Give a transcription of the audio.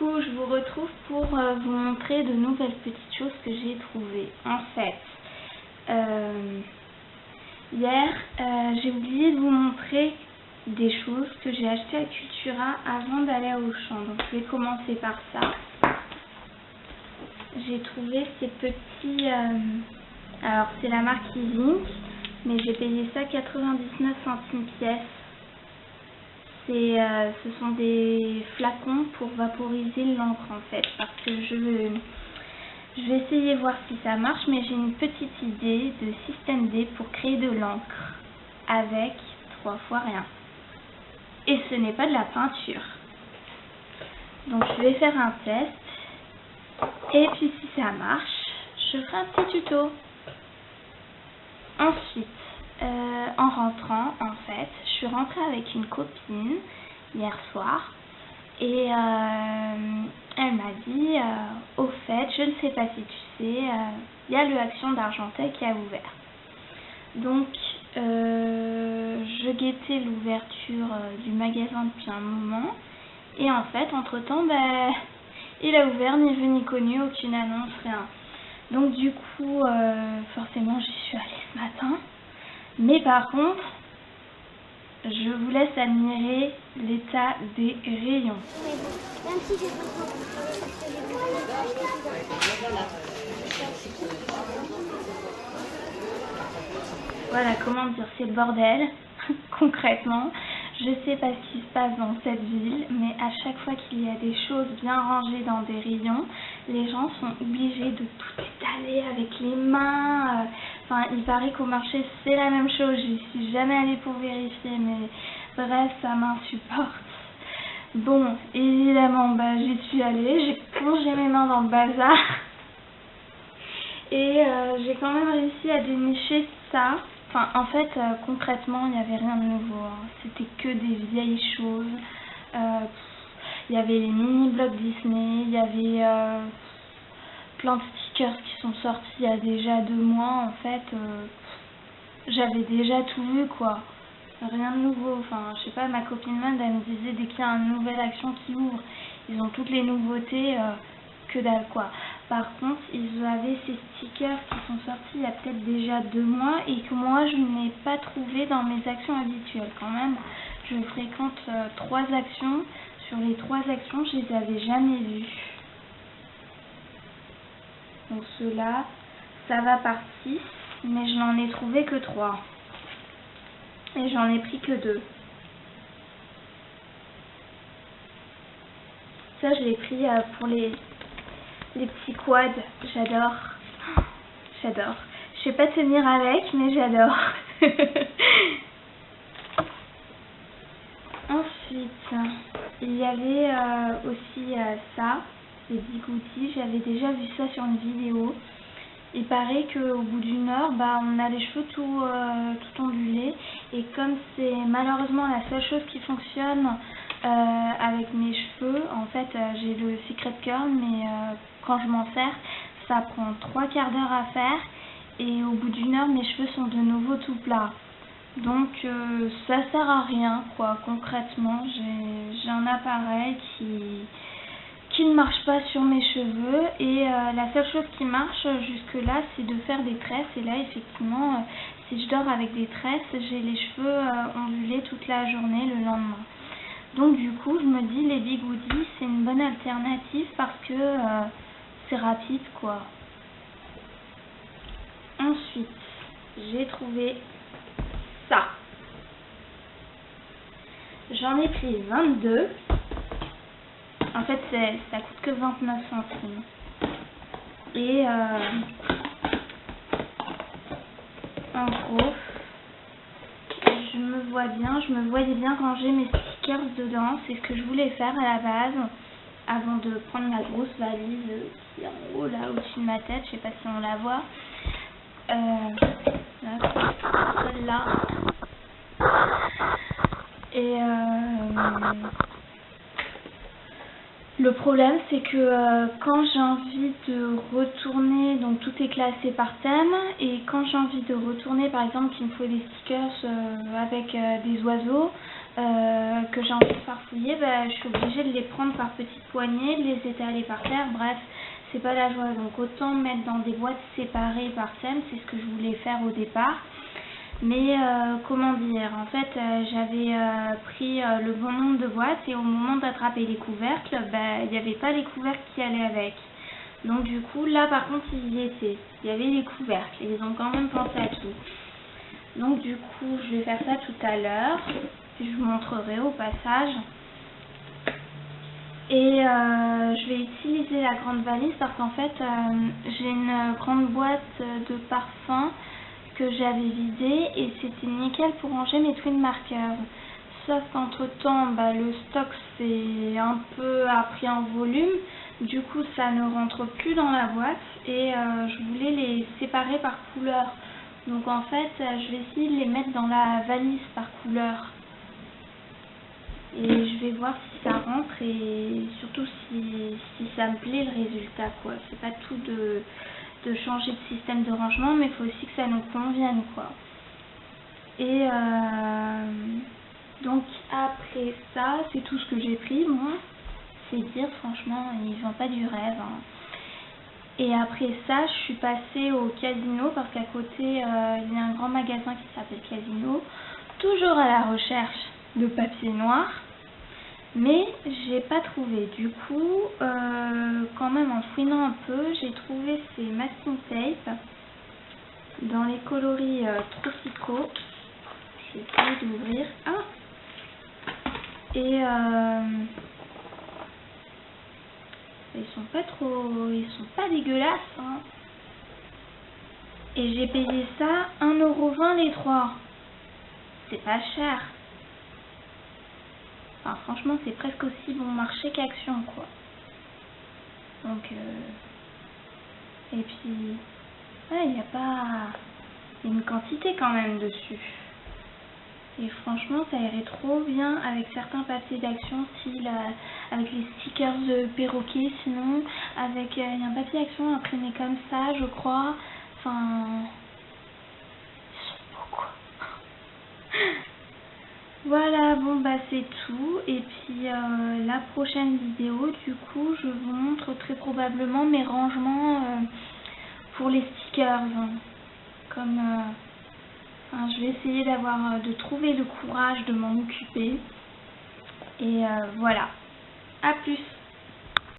coup, je vous retrouve pour vous montrer de nouvelles petites choses que j'ai trouvées. En fait, hier, j'ai oublié de vous montrer des choses que j'ai achetées à Cultura avant d'aller à Auchan. Donc, je vais commencer par ça. J'ai trouvé ces petits... alors, c'est la marque Link, mais j'ai payé ça 99 centimes pièce. Ce sont des flacons pour vaporiser l'encre en fait, parce que je vais essayer de voir si ça marche, mais j'ai une petite idée de système D pour créer de l'encre avec 3 fois rien. Et ce n'est pas de la peinture. Donc je vais faire un test, et puis si ça marche, je ferai un petit tuto. Ensuite, en rentrant, en fait, je suis rentrée avec une copine hier soir et elle m'a dit, au fait, je ne sais pas si tu sais, il y a le Action d'Argenteuil qui a ouvert. Donc, je guettais l'ouverture du magasin depuis un moment et en fait, entre-temps, il a ouvert, ni vu ni connu, aucune annonce, rien. Donc du coup, forcément, j'y suis allée ce matin. Mais par contre, je vous laisse admirer l'état des rayons. Voilà, comment dire, c'est le bordel, concrètement. Je sais pas ce qui se passe dans cette ville, mais à chaque fois qu'il y a des choses bien rangées dans des rayons, les gens sont obligés de tout étaler avec les mains. Enfin, il paraît qu'au marché, c'est la même chose. Je suis jamais allée pour vérifier, mais bref, ça m'insupporte. Bon, évidemment, j'y suis allée. J'ai plongé mes mains dans le bazar. Et j'ai quand même réussi à dénicher ça. Enfin, en fait, concrètement, il n'y avait rien de nouveau. Hein. C'était que des vieilles choses. Il y avait les mini-blocs Disney, il y avait plein de stickers qui sont sortis il y a déjà 2 mois. En fait, j'avais déjà tout vu, quoi. Rien de nouveau. Enfin, je sais pas, ma copine Mande, elle me disait dès qu'il y a une nouvelle action qui ouvre, ils ont toutes les nouveautés, que dalle, quoi. Par contre, ils avaient ces stickers qui sont sortis il y a peut-être déjà 2 mois et que moi, je n'ai pas trouvé dans mes actions habituelles. Quand même, je fréquente 3 actions. Sur les 3 actions, je les avais jamais vues. Donc ceux-là, ça va par 6, mais je n'en ai trouvé que 3. Et j'en ai pris que 2. Ça, je l'ai pris pour les petits quads. J'adore. J'adore. Je sais pas tenir avec, mais j'adore. Ensuite, il y avait aussi ça, les bigoudis. J'avais déjà vu ça sur une vidéo. Il paraît qu'au bout d'1 heure, on a les cheveux tout ondulés. Et comme c'est malheureusement la seule chose qui fonctionne avec mes cheveux, en fait, j'ai le Secret Curl, mais quand je m'en sers, ça prend 3/4 d'heure à faire. Et au bout d'1 heure, mes cheveux sont de nouveau tout plats. Donc ça sert à rien, quoi. Concrètement, j'ai un appareil qui ne marche pas sur mes cheveux et la seule chose qui marche jusque là, c'est de faire des tresses. Et là, effectivement, si je dors avec des tresses, j'ai les cheveux ondulés toute la journée le lendemain. Donc du coup, je me dis les bigoudis, c'est une bonne alternative parce que c'est rapide, quoi. Ensuite, j'ai trouvé ça. J'en ai pris 22. En fait, ça coûte que 29 centimes. Et en gros, je me voyais bien ranger mes stickers dedans. C'est ce que je voulais faire à la base, avant de prendre la grosse valise qui est en haut, là, au-dessus de ma tête. Je sais pas si on la voit. Celle-là. Et le problème, c'est que quand j'ai envie de retourner, donc tout est classé par thème, et quand j'ai envie de retourner, par exemple, qu'il me faut des stickers avec des oiseaux, que j'ai envie de farfouiller, bah, je suis obligée de les prendre par petites poignées, de les étaler par terre, bref, c'est pas la joie. Donc autant mettre dans des boîtes séparées par thème, c'est ce que je voulais faire au départ. Mais comment dire, en fait j'avais pris le bon nombre de boîtes et au moment d'attraper les couvercles, il n'y avait pas les couvercles qui allaient avec. Donc du coup là par contre ils y étaient, il y avait les couvercles, et ils ont quand même pensé à tout. Donc du coup je vais faire ça tout à l'heure, je vous montrerai au passage. Et je vais utiliser la grande valise parce qu'en fait j'ai une grande boîte de parfums que j'avais vidée et c'était nickel pour ranger mes twin markers. Sauf qu'entre temps le stock c'est un peu a pris en volume, du coup ça ne rentre plus dans la boîte et je voulais les séparer par couleur. Donc en fait je vais essayer de les mettre dans la valise par couleur. Et je vais voir si ça rentre et surtout si ça me plaît le résultat quoi. C'est pas tout de changer de système de rangement, mais il faut aussi que ça nous convienne quoi. Et donc après ça, c'est tout ce que j'ai pris moi. C'est dire franchement, ils vendent pas du rêve. Hein. Et après ça, je suis passée au Casino parce qu'à côté, il y a un grand magasin qui s'appelle Casino. Toujours à la recherche de papier noir. Mais j'ai pas trouvé. Du coup, quand même en fouinant un peu, j'ai trouvé ces masking tape dans les coloris tropicaux. Je vais essayer d'ouvrir. Ah! Et ils sont pas dégueulasses. Hein. Et j'ai payé ça 1,20 € les 3. C'est pas cher. Enfin, franchement, c'est presque aussi bon marché qu'Action, quoi. Donc, et puis, ouais, il y a pas une quantité quand même dessus. Et franchement, ça irait trop bien avec certains papiers d'Action, style avec les stickers de perroquet, sinon, avec il y a un papier d'Action imprimé comme ça, je crois. Enfin, ils sont beaux, quoi. Voilà, bon c'est tout. Et puis la prochaine vidéo, du coup, je vous montre très probablement mes rangements pour les stickers. Comme je vais essayer de trouver le courage de m'en occuper. Et voilà. À plus.